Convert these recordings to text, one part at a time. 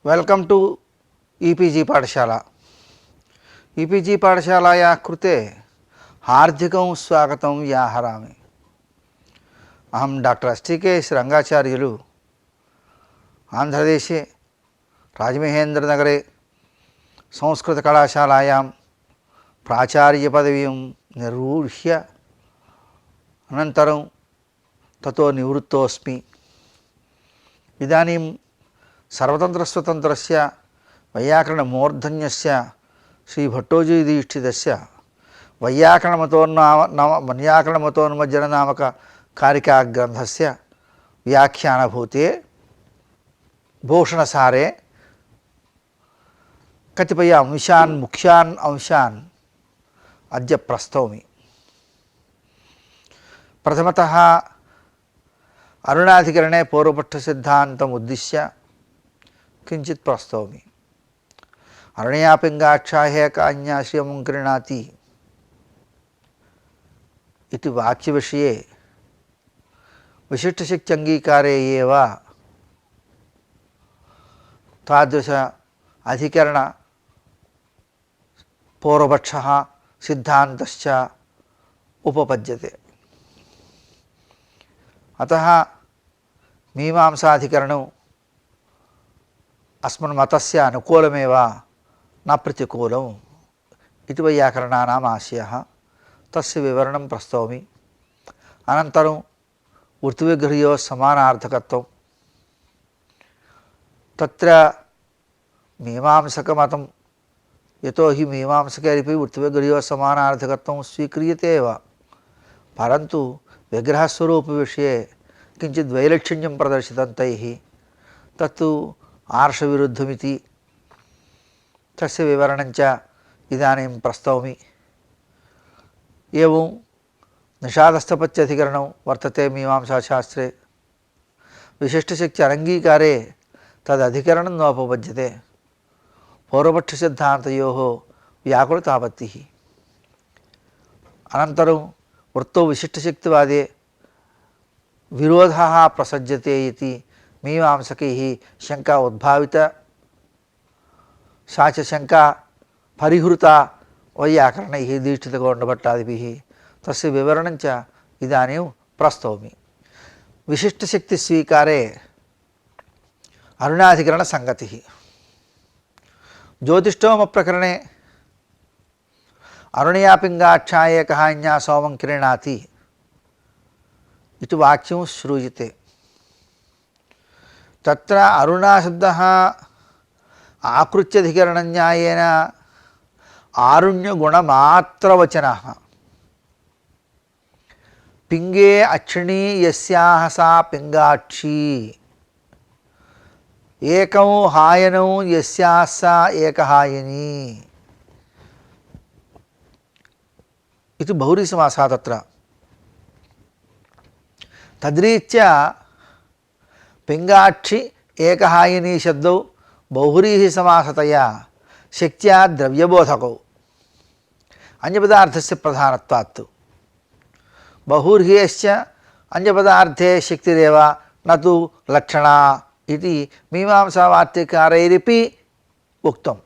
Welcome to e-PG पाठशाला। E-PG पाठशालायाः कृते हार्दिकं स्वागतं व्याहरामि। अहं डॉक्टर एस्.टी.के.एस्. रंगाचार्युलु आंध्रदेशे राजमहेन्द्रनगरे संस्कृतकलाशालायां प्राचार्यपदवीं निर्वूढ्य अनन्तरं ततो निवृत्तोऽस्मि। इदानीं सर्वतन्त्रस्वतन्त्रस्य वैयाकरणमूर्धन्यस्य श्रीभट्टोजीदीक्षितस्य वैयाकरणमतोन्मज्जननामक कारिकाग्रन्थस्य व्याख्यानभूते भूषणसारे कतिपय अंशान् मुख्यान् अंशान् अद्य प्रस्तौमि। प्रथमतः अरुणाधिकरणे पूर्वपक्षसिद्धान्तम् उद्दिश्य किंचित प्रस्तौमि। अरुणया पिंगाक्षा हेकान्या श्रियं गृह्णाति इति वाक्यविषये विशिष्टशक्त्यङ्गीकारे एव तादृश अधिकरण पूर्वपक्षः सिद्धान्तश्च उपपद्यते। अतः मीमांसाधिकरणं अस्मन् मतस्य अनुकूलमेव न प्रतिकूलम् इति वैयाकरणानाम् आशयः। तस्य विवरणं प्रस्तौमि। अनन्तरं वृत्तिविग्रहयोः समानार्थकत्वं, तत्र मीमांसकमतं यतो हि मीमांसकैरपि वृत्तिविग्रहयोः समानार्थकत्वं स्वीक्रियते एव, परन्तु विग्रहस्वरूपविषये किञ्चित् वैलक्षण्यं प्रदर्शितं तैः, तत्तु आर्षविरुद्धमिति। तस्य विवरणञ्च इदानीं प्रस्तौमि। एवं निषादस्थपत्यधिकरणं वर्तते मीमांसाशास्त्रे। विशिष्टशक्त्यनङ्गीकारे तदधिकरणं नोपपद्यते। पूर्वपक्षसिद्धान्तयोः व्याकुलतापत्तिः। अनन्तरं वृत्तौ विशिष्टशक्तिवादे विरोधः प्रसज्यते इति मीमांसकैः शंका उद्भाविता। सा च शंका परिहृता वैयाकरणैः दीक्षितगौडभट्टादिभिः। तस्य विवरणं च इदानीं प्रस्तौमि। विशिष्टशक्तिस्वीकारे अरुणाधिकरणसङ्गतिः। ज्योतिष्ठोमप्रकरणे अरुणया पिंगाक्षा एकः अन्या सोमं क्रीणाति इति वाक्यं श्रूयते। तत्र अरुणा शब्दः आकृत्यधिकरणन्यायेन आरुण्यगुणमात्रवचनः। पिंगे अक्षिणी यस्याः सा पिंगाक्षी, एकं हायनं यस्याः सा एकहायनी इति बहुव्रीहिसमासः। तत्र तद्रीत्या पिंगाक्षि एकहायनी शब्दौ बहुव्रीहिसमासतया शक्त्या द्रव्यबोधकौ अन्यपदार्थस्य प्रधानत्वात्। बहुव्रीहेश्च अन्यपदार्थे शक्तिरेव न तु लक्षणा इति मीमांसावार्तिकारैरपि उक्तम्।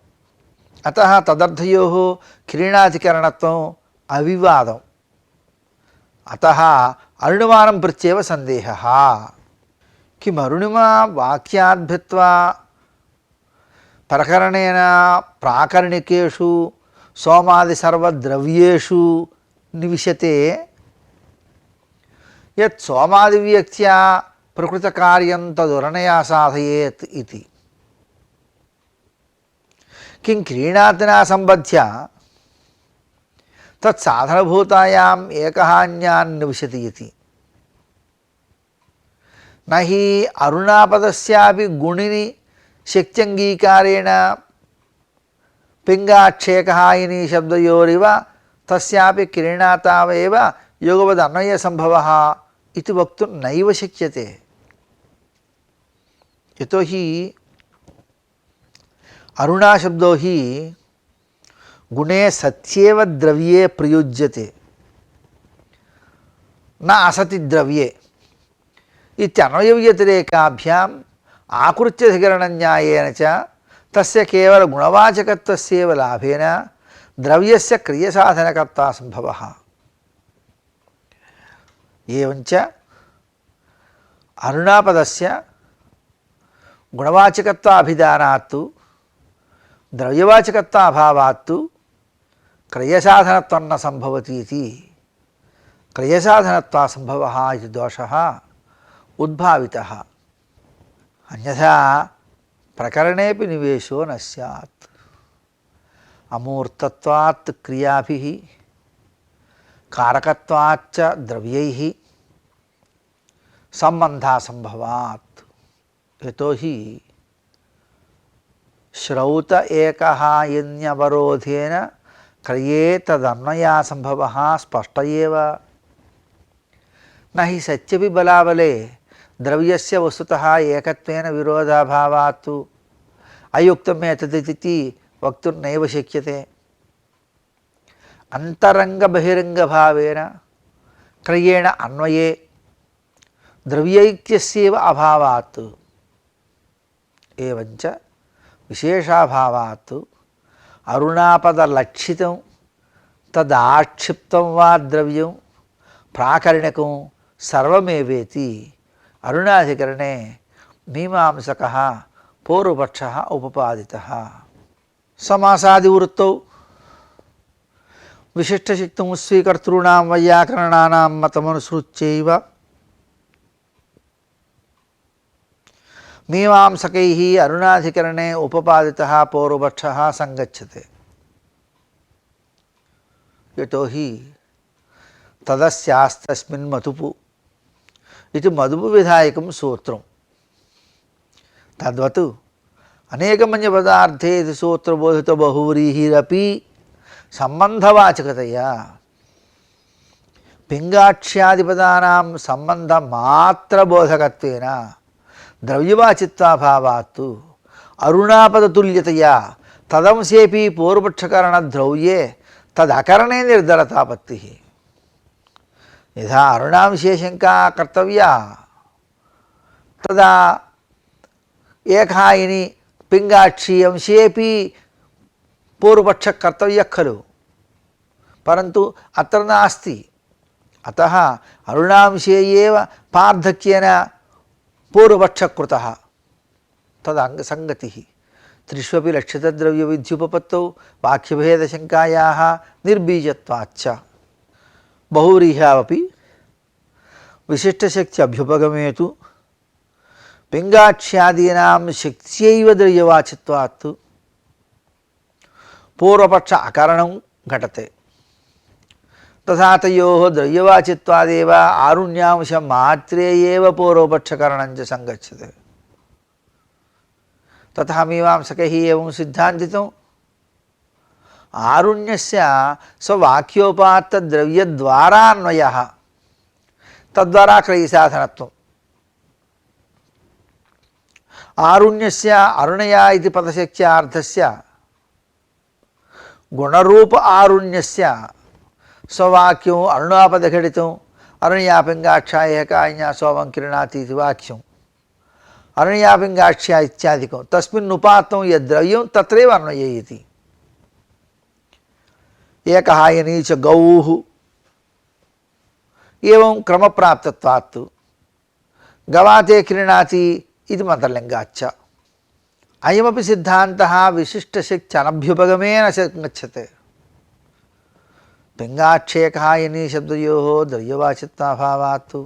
अतः तदर्थयोः क्रीणाधिकरणत्वम् अविवादम्। अतः अरुणिमानं प्रत्येव सन्देहः। किम् अरुणिमा वाक्याद्भित्वा प्रकरणेन प्राकरणिकेषु सोमादिसर्वद्रव्येषु निविशते, यत् सोमादिव्यक्त्या प्रकृतकार्यं तदुरणया साधयेत् इति। किं क्रीणातिना सम्बध्य तत्साधनभूतायाम् एकः अन्यान् निविशति इति। न हि अरुणापदस्यापि गुणिनि शक्त्यङ्गीकारेण पिंगाक्षेकहायिनी शब्दयोरिव तस्यापि क्रीणातावेव युगपदन्वयसम्भवः इति वक्तुं नैव शक्यते। यतो हि अरुणा शब्दो हि गुणे सत्येव द्रव्ये प्रयुज्यते, न असति द्रव्ये इत्यन्वयव्यतिरेकाभ्याम् ఆకృత్యధికరణన్యాయేన చ తస్య కేవల గుణవాచకత్వస్యేవ లాభేన ద్రవ్యస్య క్రియసాధనకర్తా సంభవః. ఏవంచ అరుణాపదస్య గుణవాచకత్వాభిధానాత్తు ద్రవ్యవాచకత్వాభావాత్తు క్రియసాధనత్వం న సంభవతి ఇతి క్రియసాధనత్వా సంభవః ఇది దోషः ఉద్భావితः. అన్యథా ప్రకరణేపి నివేశో న స్యాత్. అమూర్తత్వాత్ క్రియాభిః కారకత్వాచ్చ ద్రవ్యైః సంబంధాసంభవాత్. యతోహి శ్రౌత ఏకః యన్యవరోధేన క్రియే తదన్వయాసంభవః స్పష్ట ఏవ. నహి సత్యపి బలాబలే ద్రవ్యస్య వస్తుతః ఏకత్వేన విరోధాభావాత్తు అయుక్తం ఏతదితి వక్తుర్నైవ శక్యతే. అంతరంగ బహిరంగ భావేన క్రయేణ అన్వయే ద్రవ్యైక్యస్యేవ అభావాత్ ఏవంచ విశేషాభావాత్ అరుణాపదలక్షితం తదాక్షిప్తం వా ద్రవ్యం ప్రాకరణికం సర్వమేవేతి అరుణాధికరణే మీమాంసకః పూర్వపక్షः ఉపపాదితः. సమాసాదివృత్తౌ విశిష్టశక్తిం స్వీకర్తॄణాం వైయాకరణానాం మతమనుసృత్యైవ మీమాంసకైః అరుణాధికరణే ఉపపాదితः పూర్వపక్షः సంగచ్చతే. యతోహి తదస్యాస్తస్మిన్ మతుపు ఇది మదుపు విధాయకం సూత్రం. తద్వత్ అనేకమన్య పదార్థే ఇది సూత్రబోధిత బహువ్రీహిరపి సంబంధవాచకతయా పింగాక్ష్యాదిపదానాం సంబంధమాత్రబోధకత్వేన ద్రవ్యవాచిత్వాభావాత్తు అరుణాపదతుల్యతయా తదంశేపి పూర్వపక్షకరణ ద్రవ్యే తదకరణే నిర్ధరతాపత్తి. యథా అరుణాంశేషంకా కర్తవ్యా తదా ఏకాయిని పింగాక్షి అంశేపి పూర్వపక్ష కర్తవ్య ఖలు పరంతు అత్ర నాస్తి. అతః అరుణాంశే ఏవ పార్థక్యేన పూర్వపక్షకృతః తదంగసంగతిః. త్రిష్వపి లక్షితద్రవ్యవిధ్యుపపత్తౌ వాక్యభేదశంకాయాः నిర్బీజత్వాచ్చ బహువ్రీహావపి విశిష్టశక్త్యభ్యుపగమేతు పింగాక్ష్యాదీనాం శక్త్యైవ ద్రవ్యవాచిత్వాత్ పూర్వపక్ష అకరణం ఘటతే. తథా తయోః ద్రవ్యవాచిత్వాదేవ ఆరుణ్యాంశం మాత్రే ఏవ పూర్వపక్షకరణం చ సంగచ్చతే. తథా మీమాంసకైః ఏవం సిద్ధాంతితం ఆరుణ్యస్య స్వవాక్యోపాత్తద్రవ్యద్వారా అన్వయః తద్వారా క్రయసాధనత్వం. ఆరుణ్యస్య అరుణయా ఇది పదశక్త్యార్థస్య గుణరూప ఆరుణ్యస్య స్వవాక్యం అరుణాపదఘటితం అరుణయాపింగాక్షా ఏకాన్యా సోమం కిరణాతి ఇది వాక్యం అరుణయాపింగాక్ష్యా ఇత్యాదికం తస్మిన్నుపాత్తం యద్ద్రవ్యం తత్రైవ అన్వయేతి. ఏకహాయనీ చ గౌః ఏవం క్రమప్రాప్తత్వాత్ గవాతే క్రీణాతి ఇది మంత్రలింగాచ్చ. అయమపి సిద్ధాంతః విశిష్టశక్త్యనభ్యుపగమేన గచ్చతే. పింగాక్షేకహాయనీ శబ్దయోః ద్రవ్యవాచిత్వాభావాత్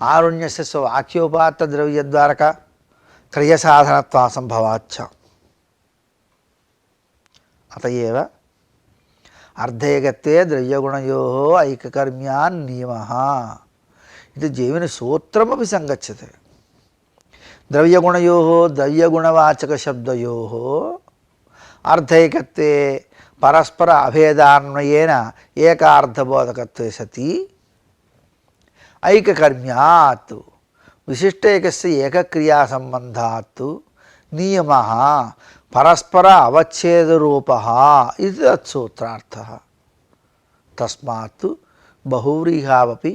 ఆరుణ్యస్య స్వవాక్యోపాత్తద్రవ్యద్వారక క్రియసాధనత్వాసంభవాచ్చ. అతయేవ అర్ధేగత్వే ద్రవ్యగుణయోః ఐకకర్మ్యాన్ నియమః ఇది జైమిని సూత్రమపి సంగచ్చతే. ద్రవ్యగుణయోః ద్రవ్యగుణవాచకశబ్దయోః అర్ధైకత్వే పరస్పర అభేదాన్వయేన ఏకార్థబోధకత్వే సతి ఐకకర్మ్యాత్ విశిష్టైకస్య ఏకక్రియా సంబంధాత్ నియమః పరస్పర అవచ్ఛేదరూపః ఇది తత్సూత్రార్థః. తస్మాత్ బహువ్రీహావపి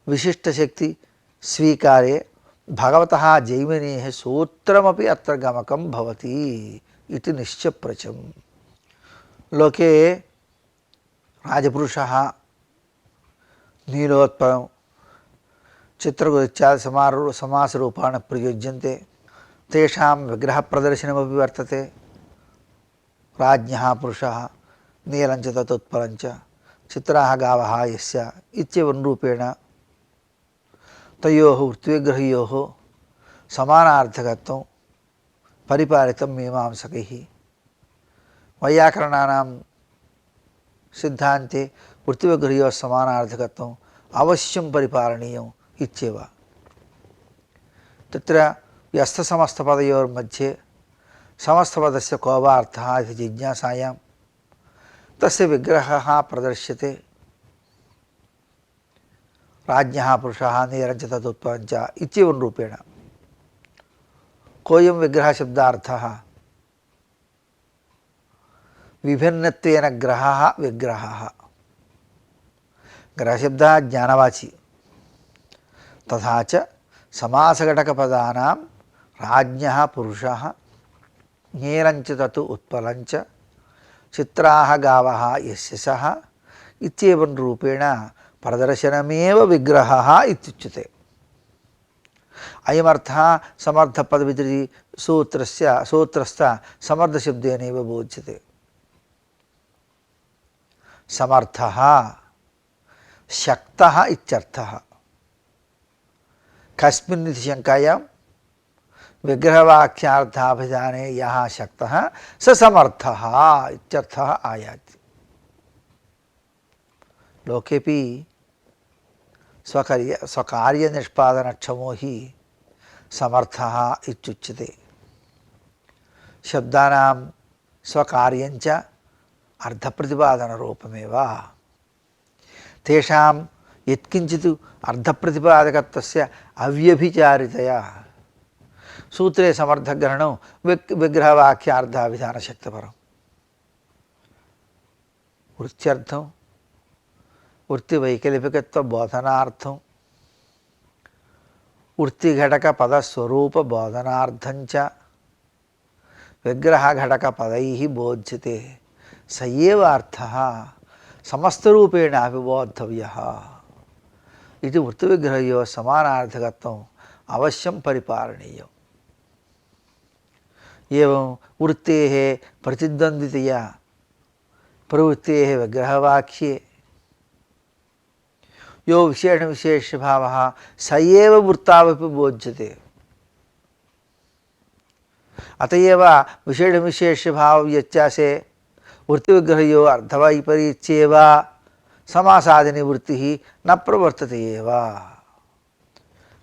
విశిష్టశక్తి स्वीकारे भगवतः जैमिनेः सूत्रमपि अत्र गमकं भवति इति निश्चप्रचम्। लोके राजपुरुषः नीलोत्पलं चित्रकूट इत्यादि समासरूपाणि प्रयुज्यन्ते। तेषां विग्रहप्रदर्शनमपि वर्तते। राज्ञः पुरुषः नीलञ्च ततुत्पलञ्च चित्राः गावः यस्य इत्येवं रूपेण तयोः वृत्तिविग्रहयोः समानार्थकत्वं परिपालितं मीमांसकैः। वैयाकरणानां सिद्धान्ते वृत्तिविग्रहयोः समानार्थकत्वम् अवश्यं परिपालनीयम् इत्येव। तत्र व्यस्तसमस्तपदयोर्मध्ये समस्तपदस्य को वा अर्थः इति जिज्ञासायां तस्य विग्रहः प्रदर्श्यते। राज्ञः पुरुषः नीलञ्च तदुत्पलञ्च इत्येवं रूपेण कोऽयं विग्रहशब्दार्थः विभिन्नत्वेन ग्रहः विग्रहः। ग्रहशब्दः ज्ञानवाची। तथा च समासघटकपदानां राज्ञः पुरुषः नीलञ्च ततु उत्पलञ्च चित्राः गावः यस्य सः इत्येवं रूपेण प्रदर्शनमेव विग्रहः इत्युच्यते। अयमर्थः समर्थपदविधि सूत्रस्थ समर्थशब्देनैव बोध्यते। समर्थः शक्तः इत्यर्थः। कस्मिन् इति शङ्कायां विग्रहवाक्यार्थाभिधाने यः शक्तः स समर्थः इत्यर्थः आयाति। लोकेपि स्वकार्यनिष्पादनक्षमो हि समर्थः इत्युच्यते। शब्दानां स्वकार्यञ्च अर्थप्रतिपादनरूपमेव। तेषां यत्किञ्चित् अर्थप्रतिपादकत्वस्य अव्यभिचारितया सूत्रे समर्थग्रहणं विग्रहवाक्यार्थाभिधानशक्तिपरम्। वृत्त्यर्थं वृत्तिवैकल्पिकत्वबोधनार्थं वृत्तिघटकपदस्वरूपबोधनार्थञ्च विग्रहघटकपदैः बोध्यते। स एव अर्थः समस्तरूपेण अपि बोद्धव्यः इति वृत्तिविग्रहयोः समानार्थकत्वम् अवश्यं परिपालनीयम्। एवं वृत्तेः प्रतिद्वन्द्वितया प्रवृत्तेः विग्रहवाक्ये यो विशेषविशेषभावः स एव वृत्तावपि बोध्यते। अत एव विशेषविशेषभावव्यत्यासे वृत्तिविग्रहयोः अर्थवैपरीत्येव समासादिनी वृत्तिः न प्रवर्तते एव।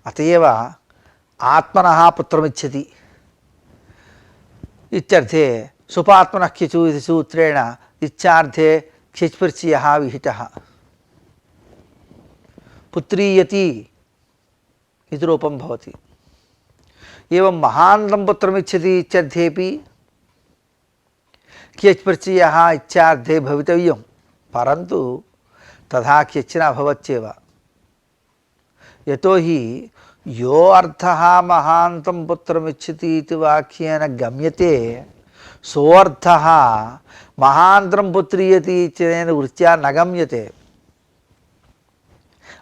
अत एव आत्मनः पुत्रमिच्छति इत्यर्थे सुपात्मनः ख्यचु इति सूत्रेण इच्छार्थे ख्यच्प्रत्ययः विहितः। पुत्रीयति इति रूपं भवति। एवं महान्तं पुत्रमिच्छति इत्यर्थेपि ख्यच्प्रत्ययः इच्छार्थे भवितव्यं, परन्तु तथा ख्यच् न भवत्येव। यतो हि यो अर्थः महान्तं पुत्रमिच्छति इति वाक्येन गम्यते सोऽर्थः महान्तं पुत्रीयति इत्यनेन वृत्त्या न गम्यते।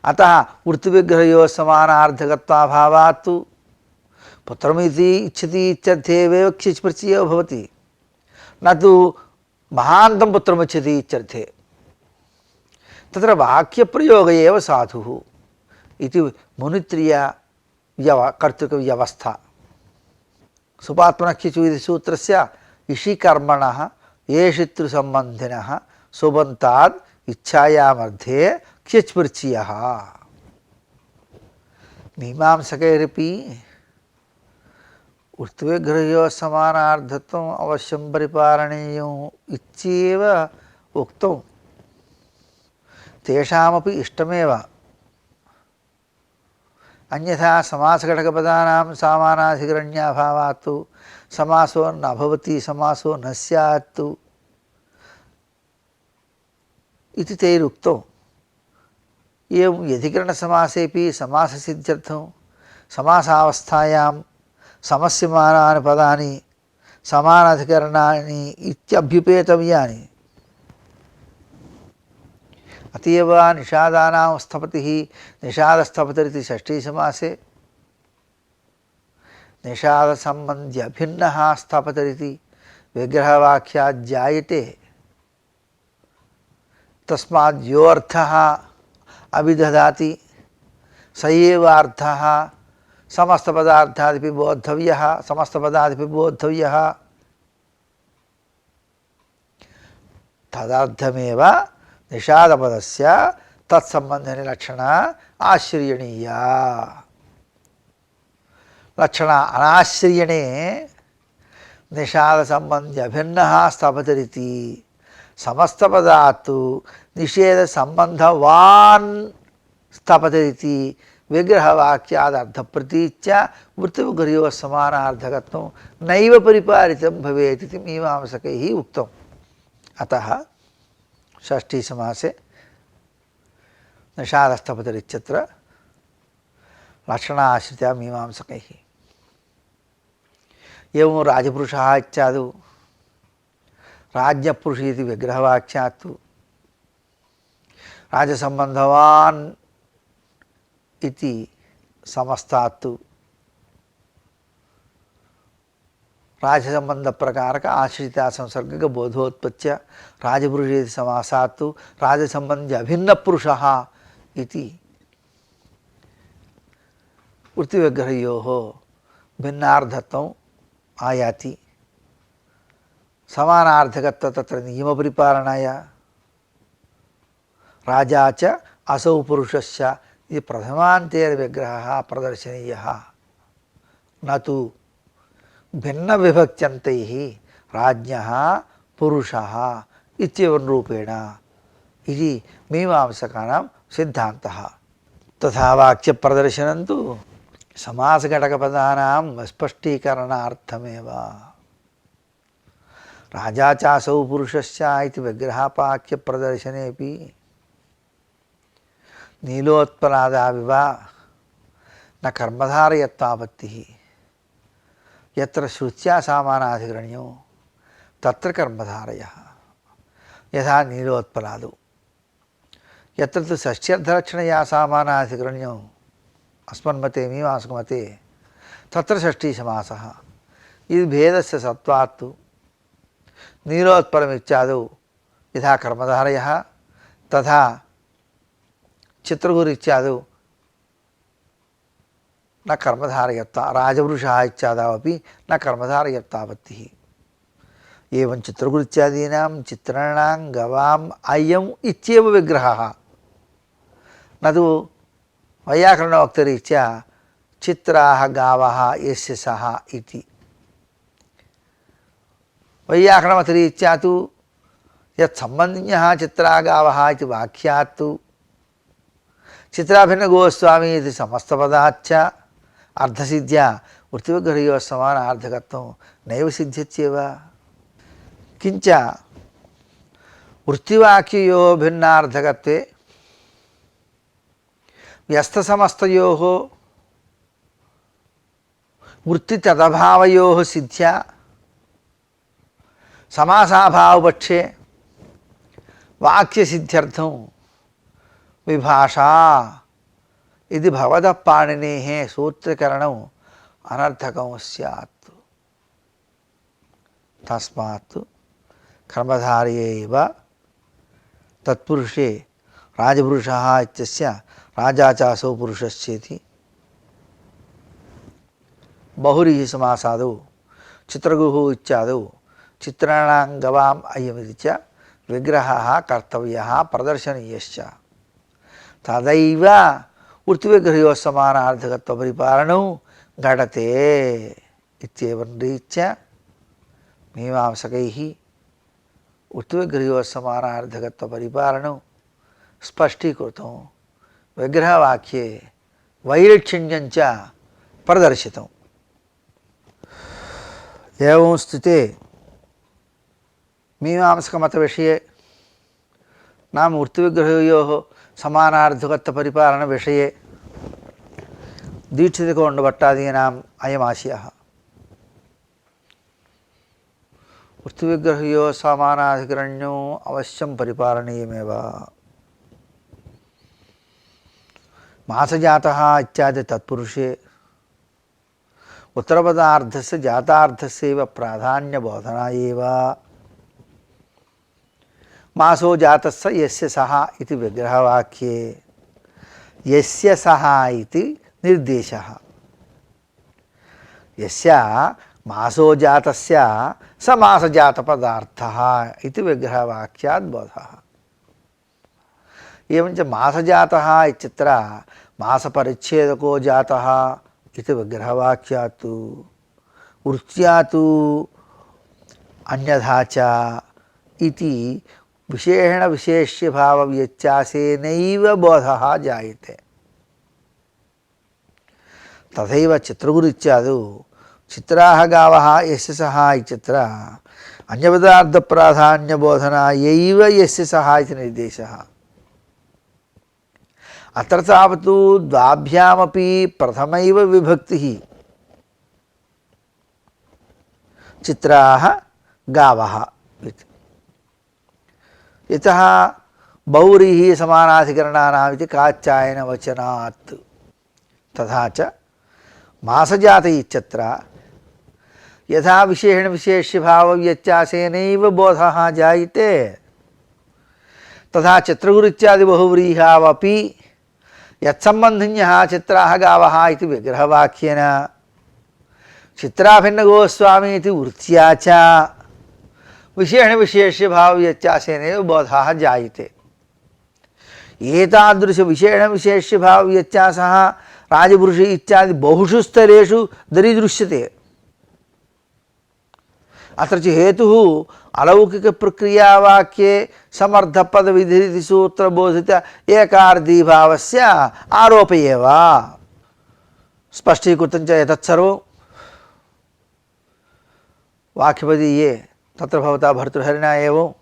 अतः वृत्तिविग्रहयोः समानार्थकत्वाभावात् तु पुत्रमिति इच्छति इत्यर्थेव ख्यच् प्रत्ययो भवति, न तु महान्तं पुत्रमिच्छति इत्यर्थे। तत्र वाक्यप्रयोग एव साधुः इति मुनित्रिय कर्तृकव्यवस्था। सुपात्मनः ख्यचु इति सूत्रस्य इषिकर्मणः येषितृसम्बन्धिनः सुबन्ताद् इच्छायामर्थे ख्यच् प्रत्ययः। मीमांसकैरपि वृत्तिविग्रहयोः समानार्थत्वम् अवश्यं परिपालनीयम् इत्येव उक्तं। तेषामपि इष्टमेव। अन्यथा समासघटकपदानां समानाधिकरण्याभावात् तु समासो न भवति, समासो न स्यात् इति तैरुक्तम्। एवं व्यधिकरणसमासेपि समाससिद्ध्यर्थं समासावस्थायां समस्यमानानि पदानि समानाधिकरणानि इत्यभ्युपेतव्यानि। अतएव निषादानां स्थपतिः निषादस्थपतिरिति षष्ठीसमासे निषादसम्बन्ध्यभिन्नः स्थपतिरिति विग्रहवाक्यात् जायते। तस्माद् यो अर्थः अभिदधाति स एव अर्थः समस्तपदार्थादिपि बोद्धव्यः समस्तपदादिपि बोद्धव्यः। तदर्थमेव निषादपदस्य तत्सम्बन्धनिलक्षणा आश्रयणीया। लक्षण अनाश्रयणे निषादसम्बन्ध्यभिन्नः स्थपतिरिति समस्तपदात् निषेधसम्बन्धवान् स्थपतिरिति विग्रहवाक्यादर्थप्रतीच्य वृत्तिविग्रहयोः समानार्थकत्वं नैव परिपालितं भवेत् इति मीमांसकैः उक्तम्। अतः षष्ठीसमासे निषादस्थपतिरित्यत्र लक्षणाश्रित्या मीमांसकैः। एवं राजपुरुषः इत्यादौ राज्ञपुरुष इति विग्रहवाक्यात् राजसम्बन्धवान् इति समस्तात् राजसम्बन्धप्रकारक आश्रिता संसर्गक बोधोत्पत्त्या राजपुरुष इति समासात् राजसम्बन्ध्य अभिन्नपुरुषः इति वृत्तिविग्रहयोः भिन्नार्थत्वम् आयाति। समानार्थकत्व तत्र नियमपरिपालनाय राजा च असौ पुरुषस्य इति प्रथमान्तेर्विग्रहः प्रदर्शनीयः, न तु भिन्नविभक्त्यन्तैः राज्ञः पुरुषः इत्येवं रूपेण इति मीमांसकानां सिद्धान्तः। तथा वाक्यप्रदर्शनं तु समासघटकपदानां स्पष्टीकरणार्थमेव। राजा चासौ पुरुषस्य इति विग्रहवाक्यप्रदर्शनेऽपि नीलोत्पलादाविव न कर्मधारयत्वापत्तिः। यत्र श्रुत्या सामानाधिकरण्यो तत्र कर्मधारयः, यथा नीलोत्पलादौ। यत्र तु षष्ठ्यर्थलक्षणया सामानाधिकरण्यो अस्मन्मते मीमांसकमते तत्र षष्ठीसमासः। इति भेदस्य सत्त्वात् नीलोत्पलमित्यादौ यथा कर्मधारयः तथा चित्रगुरित्यादौ न कर्मधारयत्वा राजपुरुषः इत्यादावपि न कर्मधारयत्वापत्तिः। एवं चित्रगुरित्यादीनां चित्राणां गवाम् अयम् इत्येव विग्रहः, न तु वैयाकरणोक्तरीत्या चित्राः गावः यस्य सः इति। वैयाकरणमतरीत्या तु यत्सम्बन्धिनः चित्रा गावः इति वाक्यात् चित्राभिन्नगोस्वामी इति समस्तपदाच्च अर्थसिद्ध्या वृत्तिविग्रहयोः समानार्थकत्वं नैव सिद्ध्यत्येव। किञ्च वृत्तिवाक्ययोः भिन्नार्थकत्वे व्यस्तसमस्तयोः वृत्तितदभावयोः सिद्ध्या समासाभावपक्षे वाक्यसिद्ध्यर्थं विभाषा इति भवतः पाणिनेः सूत्रकरणम् अनर्थकं स्यात्। तस्मात् कर्मधारये एव तत्पुरुषे राजपुरुषः इत्यस्य राजा चासौ पुरुषस्येति बहुव्रीहि समासादौ चित्रगुः इत्यादौ चित्राणां गवाम् अयमिति च विग्रहः कर्तव्यः प्रदर्शनीयश्च। तदैव वृत्तिविग्रहयोः समानार्थकत्वपरिपालनौ घटते इत्येवं रीत्या मीमांसकैः वृत्तिविग्रहयोः समानार्थकत्वपरिपालनौ स्पष्टीकृतं, विग्रहवाक्ये वैलक्षण्यं च प्रदर्शितम्। एवं स्थिते मीमांसकमतविषये नाम वृत्तिविग्रहयोः समानार्थकत्वपरिपालनविषये दीक्षितकौण्डभट्टादीनाम् अयमाशयः। वृत्तिविग्रह्यो समानाधिकरण्यो अवश्यं परिपालनीयमेव। मासजातः इत्यादि तत्पुरुषे उत्तरपदार्थस्य जातार्थस्यैव प्राधान्यबोधना एव। मासो जातस्य यस्य सः इति विग्रहवाक्ये यस्य सः इति निर्देशः। यस्य मासो जातस्य स मासजातपदार्थः इति विग्रहवाक्यात् बोधः। एवञ्च मासजातः इत्यत्र मासपरिच्छेदको जातः इति विग्रहवाक्यात् वृत्त्या तु अन्यथा च इति विशेषणविशेष्यभावव्यत्यासेनैव बोधः जायते। तथैव चित्रगुरित्यादौ चित्राः गावः यस्य सः इत्यत्र अन्यपदार्थप्राधान्यबोधनायैव यस्य सः इति निर्देशः। अत्र तावत् द्वाभ्यामपि प्रथमैव विभक्तिः चित्राः गावः इति। यतः बहुव्रीहि समानाधिकरणानाम् इति कात्यायनवचनात्। तथा च मासजात इत्यत्र यथा विशेषणविशेष्यभावव्यत्यासेनैव बोधः जायते तथा चित्रगुरित्यादि बहुव्रीहावपि यत्सम्बन्धिन्यः चित्राः गावः इति विग्रहवाक्येन चित्राभिन्नगोस्वामी इति वृत्त्या च विशेषणविशेष्यभावव्यत्यासेनैव बोधः जायते। एतादृशविशेषणविशेष्यभावव्यत्यासः राजपुरुष इत्यादि बहुषु स्तरेषु दरीदृश्यते। अत्र च हेतुः अलौकिकप्रक्रियावाक्ये समर्थपदविधिरिति सूत्रबोधित एकार्धीभावस्य आरोप एव। स्पष्टीकृतं च एतत्सर्वं वाक्यपदीये तत्र भवता भर्तृहरिणा एवम्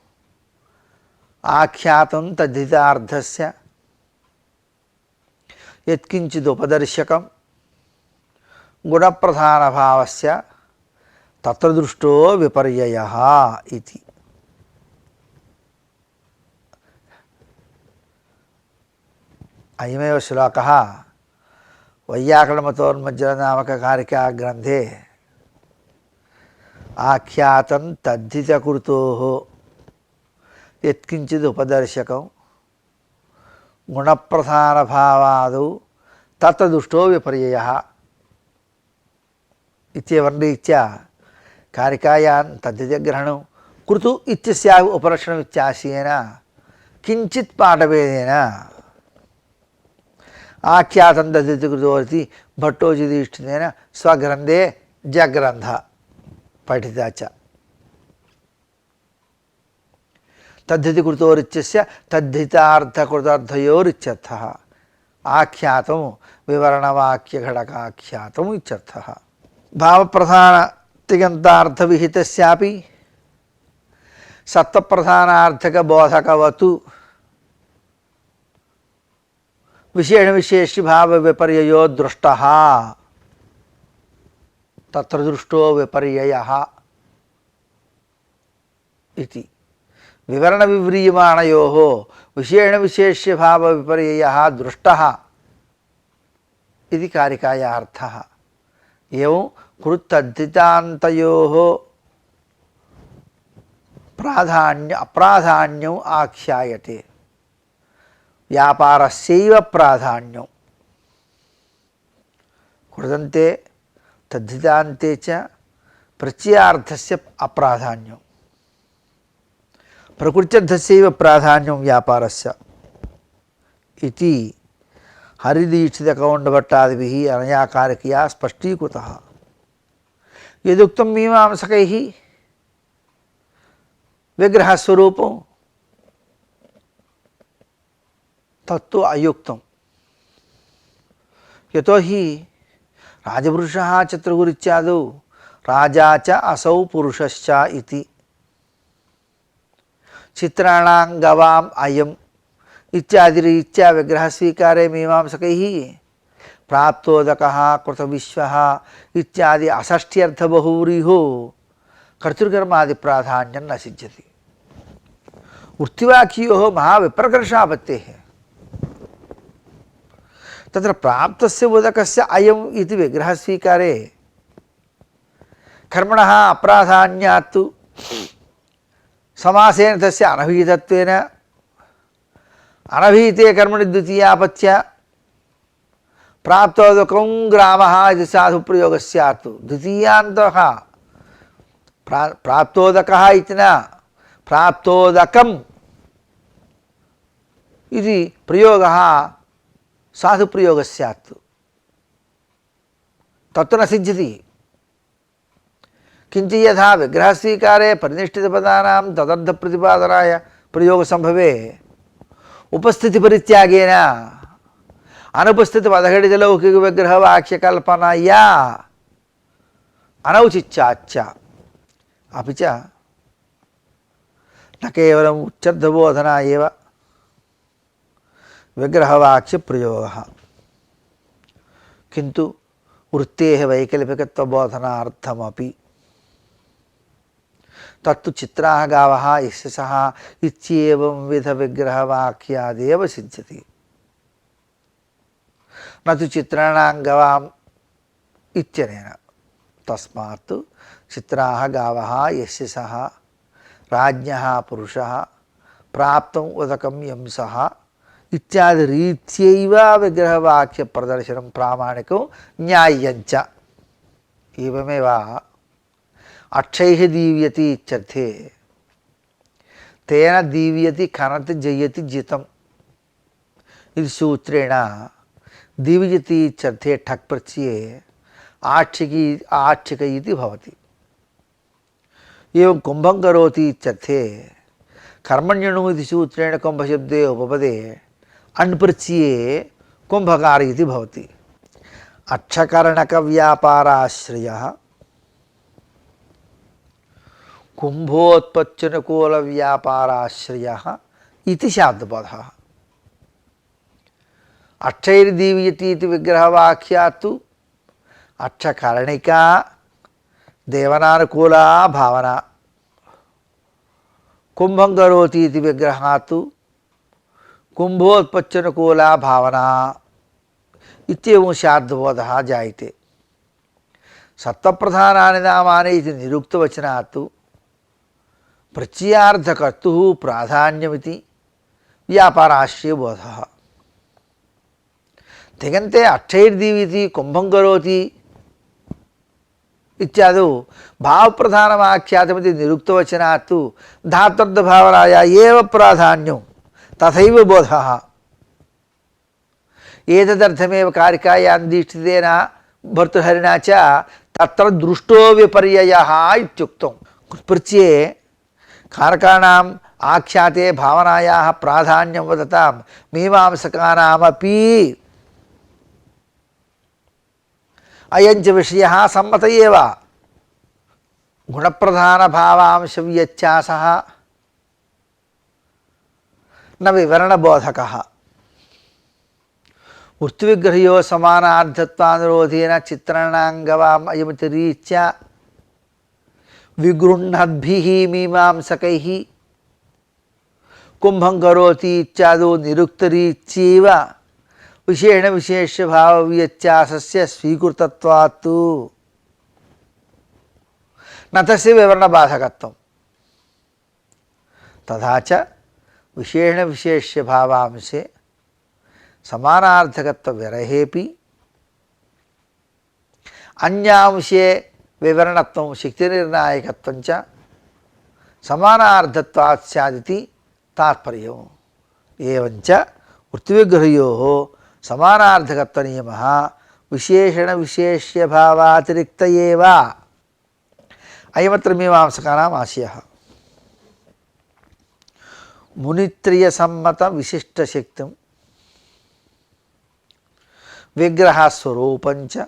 आख्यातं तद्धितार्थस्य यत्किञ्चिदुपदर्शकं गुणप्रधानभावस्य तत्र दृष्टो विपर्ययः इति। अयमेव श्लोकः वैयाकरणमतोन्मज्जननामककारिकाग्रन्थे आख्यातं तद्धितकृतोः यत्किञ्चिदुपदर्शकं गुणप्रधानभावादौ तत्र दृष्टो विपर्ययः इत्येवं रीत्या कारिकायां तद्धितग्रहणं कृतु इत्यस्याः उपलक्षणव्यत्यासेन किञ्चित् पाठभेदेन आख्यातं तद्धितकृतो इति भट्टोजिदीक्षितेन स्वग्रन्थे जग्रन्थः पठिता च। तद्धितकृतोरित्यस्य तद्धितार्थकृतार्थयोरित्यर्थः। आख्यातं विवरणवाक्यघटकाख्यातम् इत्यर्थः। भावप्रधानतिङन्तार्थविहितस्यापि सत्त्वप्रधानार्थकबोधकवतु विशेषणविशेष्यभावविपर्ययो दृष्टः तत्र दृष्टो विपर्ययः इति। विवरणविव्रियमाणयोः विशेषणविशेष्यभावविपर्ययः दृष्टः इति कारिकायाः अर्थः। एवं कृत्तद्धितान्तयोः प्राधान्य अप्राधान्यम् आख्यायते। व्यापारस्यैव प्राधान्यं कृदन्ते तद्धितान्ते च प्रत्ययार्थस्य अप्राधान्यं प्रकृत्यर्थस्यैव प्राधान्यं व्यापारस्य इति हरिदीक्षितकौण्डभट्टादिभिः अनया कारिकया स्पष्टीकृतः। यदुक्तं मीमांसकैः विग्रहस्वरूपं तत्तु अयुक्तं। यतो हि राजपुरुषः चित्रगुरित्यादौ राजा च असौ पुरुषश्च इति। चित्राणां गवाम् अयम् इत्यादिरीत्या विग्रहस्वीकारे मीमांसकैः प्राप्तोदकः कृतविश्वः इत्यादि अषष्ट्यर्थबहुव्रीहो कर्तृकर्मादिप्राधान्यं न सिद्ध्यति। वृत्तिवाक्योः महाविप्रकर्षापत्तेः तत्र प्राप्तस्य उदकस्य अयम् इति विग्रहस्वीकारे कर्मणः अप्राधान्यात् समासेन तस्य अनभिहितत्वेन अनभिहिते कर्मणि द्वितीयापत्या प्राप्तोदकं ग्रामः इति साधुप्रयोगः स्यात्। द्वितीयान्तः प्राप्तोदकः इति न प्राप्तोदकम् इति प्रयोगः साधुप्रयोगः स्यात्, तत्तु न सिद्ध्यति। किञ्च यथा विग्रहस्वीकारे परिनिष्ठितपदानां तदर्थप्रतिपादनाय प्रयोगसम्भवे उपस्थितिपरित्यागेन अनुपस्थितपदघटितलौकिकविग्रहवाक्यकल्पनया अनौचित्याच्च अपि च न केवलम् उच्चर्थबोधना एव विग्रहवाक्यप्रयोगः किन्तु वृत्तेः वैकल्पिकत्वबोधनार्थमपि। तत्तु चित्राः गावः यशसः इत्येवंविधविग्रहवाक्यादेव सिद्ध्यति, न तु चित्राणां गवाम् इत्यनेन। तस्मात् चित्राः गावः यशसः राज्ञः पुरुषः प्राप्तम् उदकं यंसः इत्यादि रीत्यैव विग्रहवाक्यप्रदर्शनं प्रामाणिकं न्याय्यञ्च। एवमेव अक्षैः दीव्यति इत्यर्थे तेन दीव्यति खनति जयति जितम् इति सूत्रेण दीव्यति इत्यर्थे ठक् प्रत्यये आक्षिक इति भवति। एवं कुम्भं करोति इत्यर्थे कर्मण्यणु इति सूत्रेण कुम्भशब्दे उपपदे अण् प्रत्यये कुम्भकार इति भवति। अक्षकरणकव्यापाराश्रयः कुम्भोत्पत्त्यनुकूलव्यापाराश्रयः इति शाब्दपदः। अक्षैर्दीव्यति इति विग्रहवाक्यात् अक्षकर्णिका देवनानुकूला भावना, कुंभं करोति इति विग्रहात् कुंभोत्पत्त्यनुकूला भावना इत्येवं शाब्दबोधः जायते। सत्त्वप्रधानानि नामानि इति निरुक्तवचनात् प्रत्ययार्थकर्तुः प्राधान्यमिति व्यापाराश्रयबोधः। तिङन्ते अक्षैर्दीव्यति कुंभं करोति इत्यादौ भावप्रधानमाख्यातमिति निरुक्तवचनात् धात्वर्थभावनाया एव प्राधान्यं तथैव बोधः। एतदर्थमेव कारिकायान्दीक्षितेन भर्तृहरिणा च तत्र दृष्टो विपर्ययः इत्युक्तं। प्रत्यये कारकाणाम् आख्याते भावनायाः प्राधान्यं वदतां मीमांसकानामपि अयञ्च विषयः सम्मत एव। गुणप्रधानभावांशव्यत्यासः न विवरणबोधकः। वृत्तिविग्रहयो समानार्थत्वानुरोधेन चित्रणाङ्गवाम् अयमिति रीत्या विगृह्णद्भिः मीमांसकैः कुम्भं करोति इत्यादौ निरुक्तरीत्यैव विशेषणविशेष्यभावव्यत्यासस्य स्वीकृतत्वात् न तस्य विवरणबाधकत्वं। तथा च विशेषणविशेष्यभावांशे समानार्थकत्वविरहेपि अन्यांशे विवरणत्वं शक्तिनिर्णायकत्वं च समानार्थत्वात् स्यादिति तात्पर्यम्। एवञ्च वृत्तिविग्रहयोः समानार्थकत्वनियमः विशेषणविशेष्यभावातिरिक्त एव। अयमत्र मीमांसकानाम् आशयः। मुनित्रयसम्मतविशिष्टशक्तिं विग्रहस्वरूपं च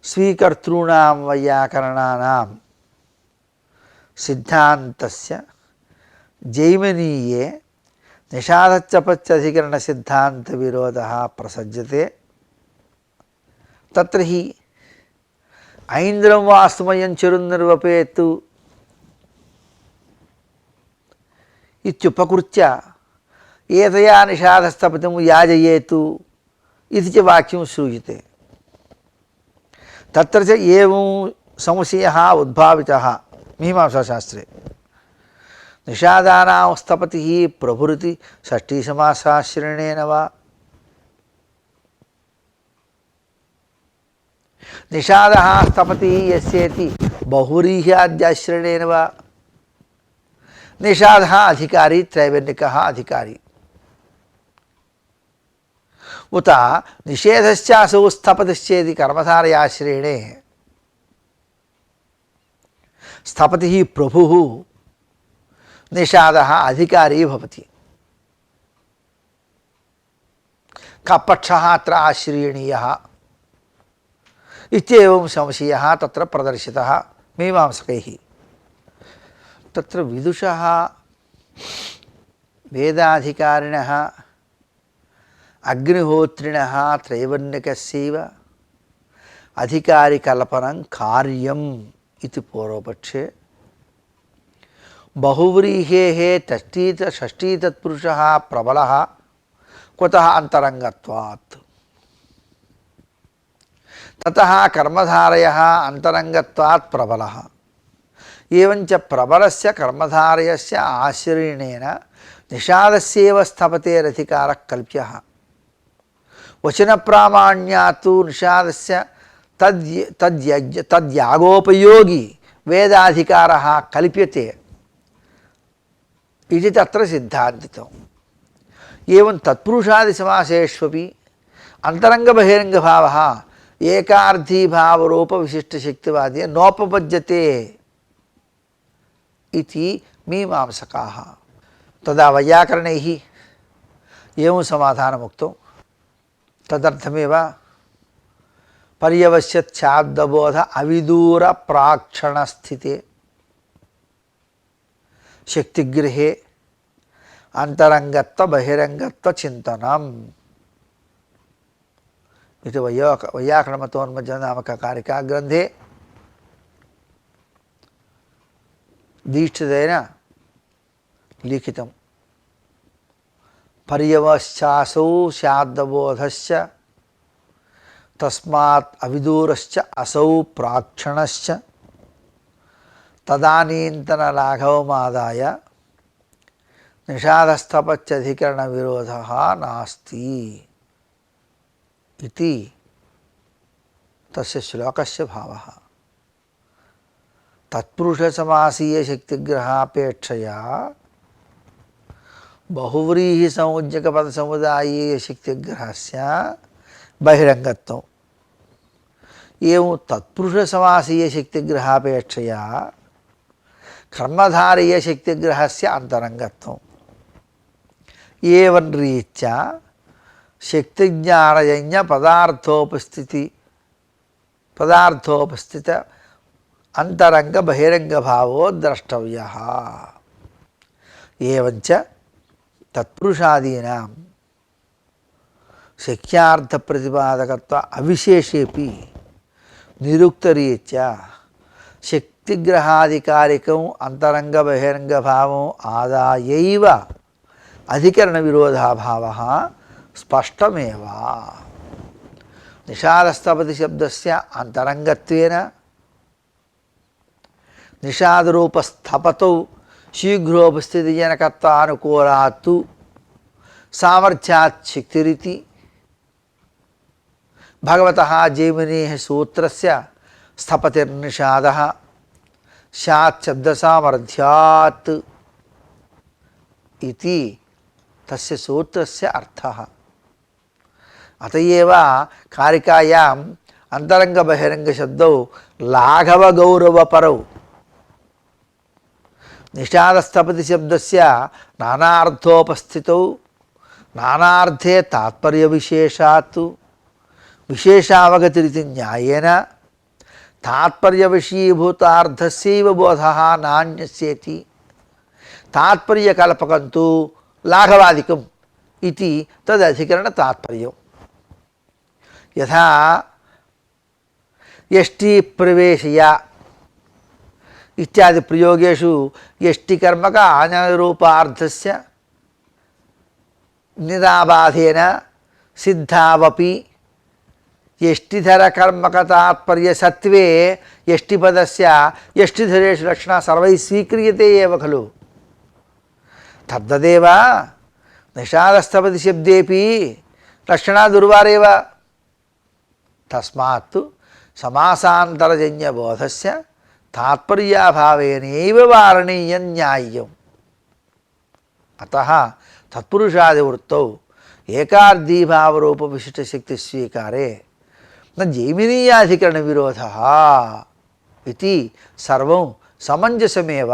स्वीकर्तॄणां वैयाकरणानां सिद्धान्तस्य जैमिनीये निषादच्चपत्यधिकरणसिद्धान्तविरोधः प्रसज्यते तत्र हि ऐन्द्रं वास्तुमयं चिरुन्निर्वपेत् इत्युपकृत्य एतया निषादस्थपतिं याजयेतु इति च वाक्यं श्रूयते। तत्र च एवं संशयः उद्भावितः मीमांसाशास्त्रे। निषादानां स्थपतिः प्रभुरिति षष्ठीसमासाश्रयणेन वा निषादः स्थपतिः यस्येति बहुव्रीह्याद्याश्रयणेन वा निषादः अधिकारी त्रैवर्णिकः अधिकारी उत निषेधश्चासौ स्थपतिश्चेति कर्मधारयाश्रयणे स्थपतिः प्रभुः निषादः अधिकारी भवति। कपक्षः अत्र आश्रयणीयः इत्येवं संशयः तत्र प्रदर्शितः मीमांसकैः। तत्र विदुषः वेदाधिकारिणः अग्निहोत्रिणः त्रैवर्णिकस्यैव अधिकारिकल्पनं कार्यम् इति पूर्वपक्षे बहुव्रीहेः षष्ठी तत्पुरुषः प्रबलः कुतः अन्तरङ्गत्वात् ततः कर्मधारयः अन्तरङ्गत्वात् प्रबलः एवञ्च प्रबलस्य कर्मधारयस्य आश्रयणेन निषादस्यैव स्थपतेरधिकारः कल्प्यः। वचनप्रामाण्यात् तु निषादस्य तद्यागोपयोगी वेदाधिकारः कल्प्यते इति तत्र सिद्धान्तितम्। एवं तत्पुरुषादिसमासेष्वपि अन्तरङ्गबहिरङ्गभावः एकार्थीभावरूपविशिष्टशक्तिवादे नोपपद्यते इति मीमांसकाः। तदा वैयाकरणैः एवं समाधानमुक्तं। तदर्थमेव पर्यवस्यच्छाब्दबोध अविदूरप्राक्षणस्थिते शक्तिगृहे अंतरंगत्व बहिरंगत्व चिंतनम् इति वैयाकरणमतोन्मज्ज नामक कारिका ग्रंथे दीक्षितेन लिखितम्। पर्यवश्चासौ स्याद्बोधश्च तस्मात् अविदूरश्च असौ प्राक्षणश्च तदानीन्तन लाघवमादाय निषादस्थपत्यधिकरण विरोधः नास्ति इति तस्य श्लोकस्य भावः। तत्पुरुष समासीय शक्तिग्रहापेक्षया बहुव्रीहि संज्ञक पद समुदायीय शक्तिग्रहस्य बहिरंगत्वम् एवं तत्पुरुष समासीय शक्तिग्रहापेक्षया कर्मधारीय शक्तिग्रहस्य अंतरंगत्वम् एवं रीत्या शक्तिज्ञानजन्य पदार्थोपस्थित अंतरंग बहिरंग भावो द्रष्टव्यः। एवंच तत्पुरुषादीनां शक्यार्थ प्रतिपादकत्व अविशेषेपि निरुक्तरीत्या शक्तिग्रहाधिकारिकं अंतरंग बहिरंग भावं आदायैव अधिकरण विरोधा भावः स्पष्टमेव। निषादस्थपति शब्दस्य अंतरंगत्वेन निषादरूपस्थपतौ शीघ्रोपस्थितिजनकत्वानुकूलात् सामर्थ्यात् शक्तिरिति भगवतः जैमिनेः सूत्रस्य स्थपतिर्निषादः स्यात् शब्दसामर्थ्यात् इति तस्य सूत्रस्य अर्थः। अतएव कारिकायाम् अंतरंग बहिरंग शब्दौ लाघव गौरवपरौ निषादस्थपति शब्दस्य नानार्थोपस्थितौ नानार्थे तात्पर्य विशेषात् विशेषावगतिरिति न्यायेन तात्पर्य विषयीभूतार्थस्यैव बोधः नान्यस्येति तात्पर्यकल्पकं तु लाघवादिकम् इति तदधिकरणतात्पर्यं। यथा यष्टि प्रवेशय इत्यादि प्रयोगेषु यष्टिकर्मक आनयरूपार्थस्य निराबाधेन सिद्धावपि यष्टिधरकर्मकतात्पर्य सत्वे यष्टिपदस्य यष्टिधरेषु लक्षणा सर्वैः स्वीक्रियते एव खलु। तद्वदेव निषादस्थपदि शब्देपि लक्षणा दुर्वारेव। तस्मात् समासान्तरजन्यबोधस्य तात्पर्याभावेनैव वारणीयं न्याय्यम्। अतः तत्पुरुषादिवृत्तौ एकार्धीभावरूपविशिष्टशक्तिस्वीकारे न जैमिनीयाधिकरणविरोधः इति सर्वं समञ्जसमेव।